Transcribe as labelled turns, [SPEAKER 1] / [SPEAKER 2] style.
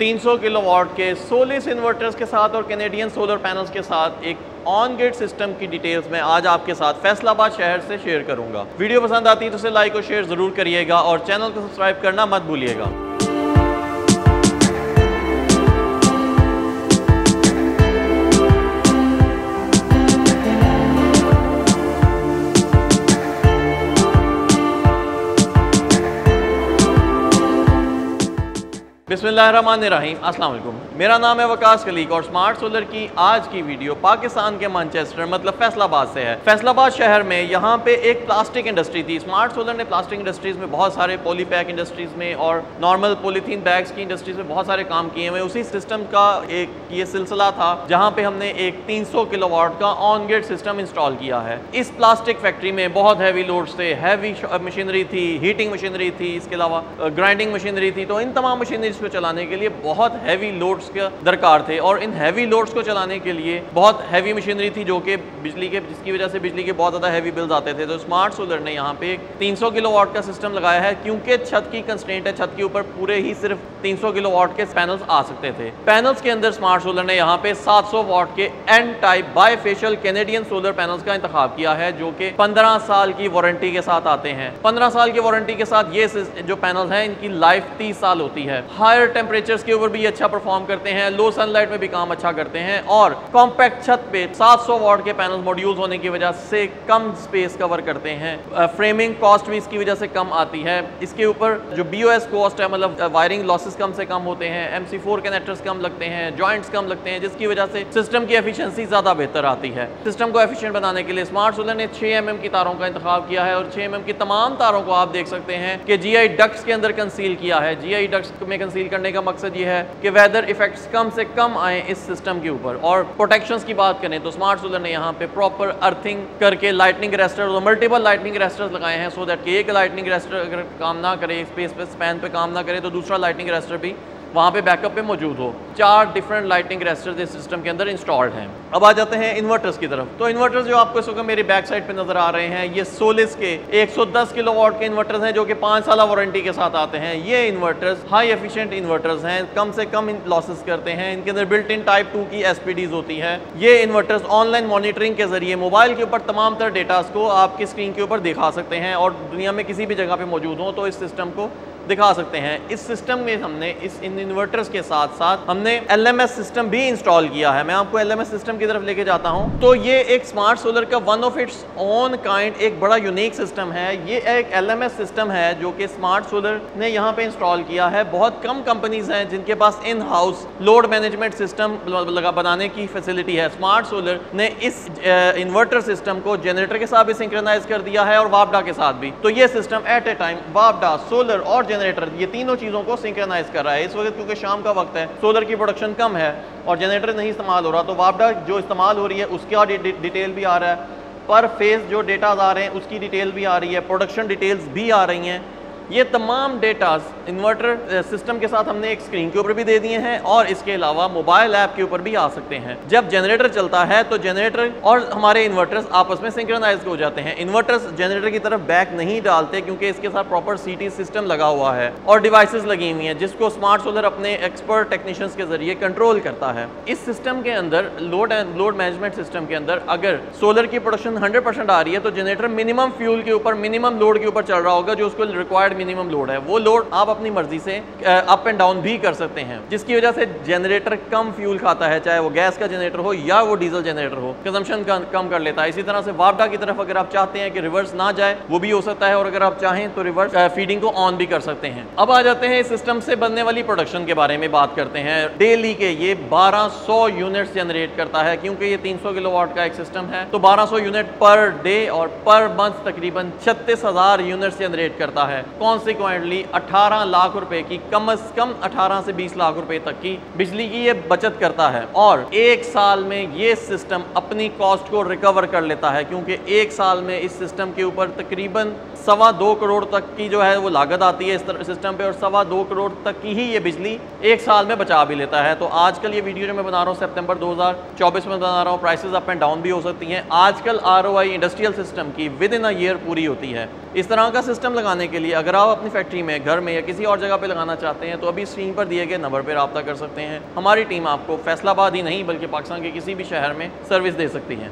[SPEAKER 1] 300 kilowatt के Solis inverters के साथ और कैनेडियन सोलर पैनल्स के साथ एक ऑन ग्रिड सिस्टम की डिटेल्स मैं आज आपके साथ फैसलाबाद शहर से शेयर करूंगा। वीडियो पसंद आती है तो उसे लाइक और शेयर जरूर करिएगा और चैनल को सब्सक्राइब करना मत भूलिएगा। बिस्मिल्लाहिर्रहमानिर्रहीम, अस्सलाम वालेकुम। मेरा नाम है वकास खलीक और स्मार्ट सोलर की आज की वीडियो पाकिस्तान के मैनचेस्टर मतलब फैसलाबाद से है। फैसलाबाद शहर में यहाँ पे एक प्लास्टिक इंडस्ट्री थी। स्मार्ट सोलर ने प्लास्टिक इंडस्ट्रीज में बहुत सारे पॉलीपैक इंडस्ट्रीज में और नॉर्मल पॉलीथीन बैग्स की इंडस्ट्रीज में बहुत सारे काम किए हुए। उसी सिस्टम का एक ये सिलसिला था जहाँ पे हमने एक 300 किलोवाट का ऑन ग्रिड सिस्टम इंस्टॉल किया है। इस प्लास्टिक फैक्ट्री में बहुत हैवी लोड्स थे, हैवी मशीनरी थी, हीटिंग मशीनरी थी, इसके अलावा ग्राइंडिंग मशीनरी थी। तो इन तमाम मशीनरी को चलाने के लिए बहुत हैवी लोड्स का दरकार थे और इन हैवी लोड्स को चलाने के लिए बहुत हैवी मशीनरी थी जो कि बिजली के जिसकी वजह से बिजली के बहुत ज़्यादा हैवी बिल्स आते थे। तो स्मार्ट सोलर ने यहाँ पे 300 किलोवाट का सिस्टम लगाया है क्योंकि छत की कंस्ट्रेंट है, छत के ऊपर पूरे ही सिर्फ 300 किलोवाट के पैनल्स आ सकते थे। पैनल्स के अंदर स्मार्ट सोलर ने यहाँ पे 700 वाट के N type bifacial Canadian solar panels का इंतखाब किया है जो कि 15 साल की वारंटी के साथ आते हैं। 15 साल की वारंटी के साथ ये जो पैनल्स हैं इनकी लाइफ 30 साल होती है। हायर टेम्परेचर्स के ऊपर भी अच्छा परफॉर्म करते हैं, लो सनलाइट में भी काम अच्छा करते हैं और कॉम्पैक्ट छत पे 700 वाट के पैनल मॉड्यूल्स होने की वजह से कम स्पेस कवर करते हैं। फ्रेमिंग कॉस्ट भी इसकी वजह से कम आती है। इसके ऊपर जो BOS कॉस्ट है मतलब वायरिंग लॉसेस कम से कम होते हैं, MC4 कनेक्टर्स कम लगते हैं, जॉइंट्स कम लगते हैं, जिसकी वजह से सिस्टम की एफिशिएंसी ज़्यादा बेहतर आती है। सिस्टम को एफिशिएंट बनाने के लिए स्मार्ट सोलर ने 6 mm की तारों का इंतखाब किया है और 6 mm की तमाम तारों को आप देख सकते हैं कि GI डक्ट्स के अंदर कंसील किया है। GI डक्ट्स में कंसील करने का मकसद ये है कि वेदर इफेक्ट्स कम से कम आए इस सिस्टम के ऊपर। और प्रोटेक्शंस की बात करें तो स्मार्ट सोलर ने यहाँ पे प्रॉपर अर्थिंग करके लाइटनिंग अरेस्टर और मल्टीपल लाइटनिंग अरेस्टर्स लगाए हैं सो दैट कि एक लाइटनिंग अरेस्टर अगर काम ना करे, स्पेस पे स्पैन पे काम ना करे तो दूसरा लाइटनिंग अरेस्टर भी वहाँ पे बैकअप पे मौजूद हो। 4 डिफरेंट लाइटिंग अरेस्टर्स इस सिस्टम के अंदर इंस्टॉल्ड हैं। अब आ जाते हैं इन्वर्टर्स की तरफ। तो इन्वर्टर्स जो आपको इस वक्त मेरी बैक साइड पे नजर आ रहे हैं ये सोलिस के 110 किलोवाट के इन्वर्टर्स हैं जो कि 5 साल वारंटी के साथ आते हैं। ये इन्वर्टर्स हाई एफिशिएंट इन्वर्टर्स हैं, कम से कम लॉसेस करते हैं। इनके अंदर बिल्ट इन टाइप 2 की SPDs होती है। ये इन्वर्टर्स ऑनलाइन मॉनिटरिंग के जरिए मोबाइल के ऊपर तमाम तरह डेटास को आपकी स्क्रीन के ऊपर दिखा सकते हैं और दुनिया में किसी भी जगह पे मौजूद हो तो इस सिस्टम को दिखा सकते हैं। इस सिस्टम में हमने इन इन्वर्टर्स के साथ साथ हमने LMS सिस्टम भी इंस्टॉल किया है। मैं आपको LMS सिस्टम की तरफ लेके जाता हूं। तो ये एक स्मार्ट सोलर का one of its own kind एक बड़ा यूनिक सिस्टम है। ये एक LMS सिस्टम है जो कि स्मार्ट सोलर ने यहाँ पे इंस्टॉल किया है। बहुत कम कंपनीज हैं जिनके पास in house load management system बनाने की फैसिलिटी है। स्मार्ट सोलर ने इस इन्वर्टर सिस्टम को जनरेटर के साथ भी सिंक्रोनाइज कर दिया है और वापडा के साथ भी। तो ये सिस्टम एट ए टाइम वापडा, सोलर और जनरेटर ये तीनों चीजों को सिंक्रोनाइज कर रहा है। इस वक्त क्योंकि शाम का वक्त है, सोलर की प्रोडक्शन कम है और जनरेटर नहीं इस्तेमाल हो रहा, तो वापडा जो इस्तेमाल हो रही है उसका डिटेल भी आ रहा है, पर फेज जो डेटा आ रहे हैं उसकी डिटेल भी आ रही है, प्रोडक्शन डिटेल्स भी आ रही हैं। ये तमाम डेटास इन्वर्टर सिस्टम के साथ हमने एक स्क्रीन के ऊपर भी दे दिए हैं और इसके अलावा मोबाइल ऐप के ऊपर भी आ सकते हैं। जब जनरेटर चलता है तो जनरेटर और हमारे इन्वर्टर्स आपस में सिंक्रोनाइज हो जाते हैं। इन्वर्टर्स जनरेटर की तरफ बैक नहीं डालते क्योंकि इसके साथ प्रॉपर CT सिस्टम लगा हुआ है और डिवाइसेस लगी हुई हैं जिसको स्मार्ट सोलर अपने एक्सपर्ट टेक्नीशियंस के जरिए कंट्रोल करता है। इस सिस्टम के अंदर लोड मैनेजमेंट सिस्टम के अंदर अगर सोलर की प्रोडक्शन 100% आ रही है तो जनरेटर मिनिमम फ्यूल के ऊपर, मिनिमम लोड के ऊपर चल रहा होगा जो उसको रिक्वायर्ड मिनिमम लोड है। वो लोड आप अपनी मर्जी से अप एंड डाउन भी कर सकते हैं जिसकी वजह से जनरेटर कम फ्यूल खाता है, चाहे वो गैस का जनरेटर हो या वो डीजल जनरेटर हो, कंजम्पशन कम कर लेता है। इसी तरह से वापडा की तरफ अगर आप चाहते हैं कि रिवर्स ना जाए वो भी हो सकता है और अगर आप चाहें तो रिवर्स फीडिंग को ऑन भी कर सकते हैं। अब आ जाते हैं इस सिस्टम से बनने वाली प्रोडक्शन के बारे में बात करते हैं। डेली के ये 1200 यूनिट्स जनरेट करता है क्योंकि ये 300 किलोवाट का एक सिस्टम है तो 1200 यूनिट पर डे और पर मंथ तकरीबन 36,000 यूनिट्स जनरेट करता है। कॉन्सिक्वेंटली 18 लाख रुपए की, कम से कम 18 से 20 लाख रुपए तक की बिजली की ये बचत करता है और एक साल में ये सिस्टम अपनी कॉस्ट को रिकवर कर लेता है क्योंकि एक साल में इस सिस्टम के ऊपर तकरीबन 2.25 करोड़ तक की जो है वो लागत आती है इस सिस्टम पे और 2.25 करोड़ तक की ही ये बिजली एक साल में बचा भी लेता है। तो आजकल ये वीडियो जो मैं बना रहा हूँ सितंबर 2024 में बना रहा हूँ, प्राइसेस अप एंड डाउन भी हो सकती हैं। आजकल ROI इंडस्ट्रियल सिस्टम की विद इन अ ईयर पूरी होती है। इस तरह का सिस्टम लगाने के लिए अगर आप अपनी फैक्ट्री में, घर में या किसी और जगह पे लगाना चाहते हैं तो अभी स्क्रीन पर दिए गए नंबर पर रब्ता कर सकते हैं। हमारी टीम आपको फैसलाबाद ही नहीं बल्कि पाकिस्तान के किसी भी शहर में सर्विस दे सकती है।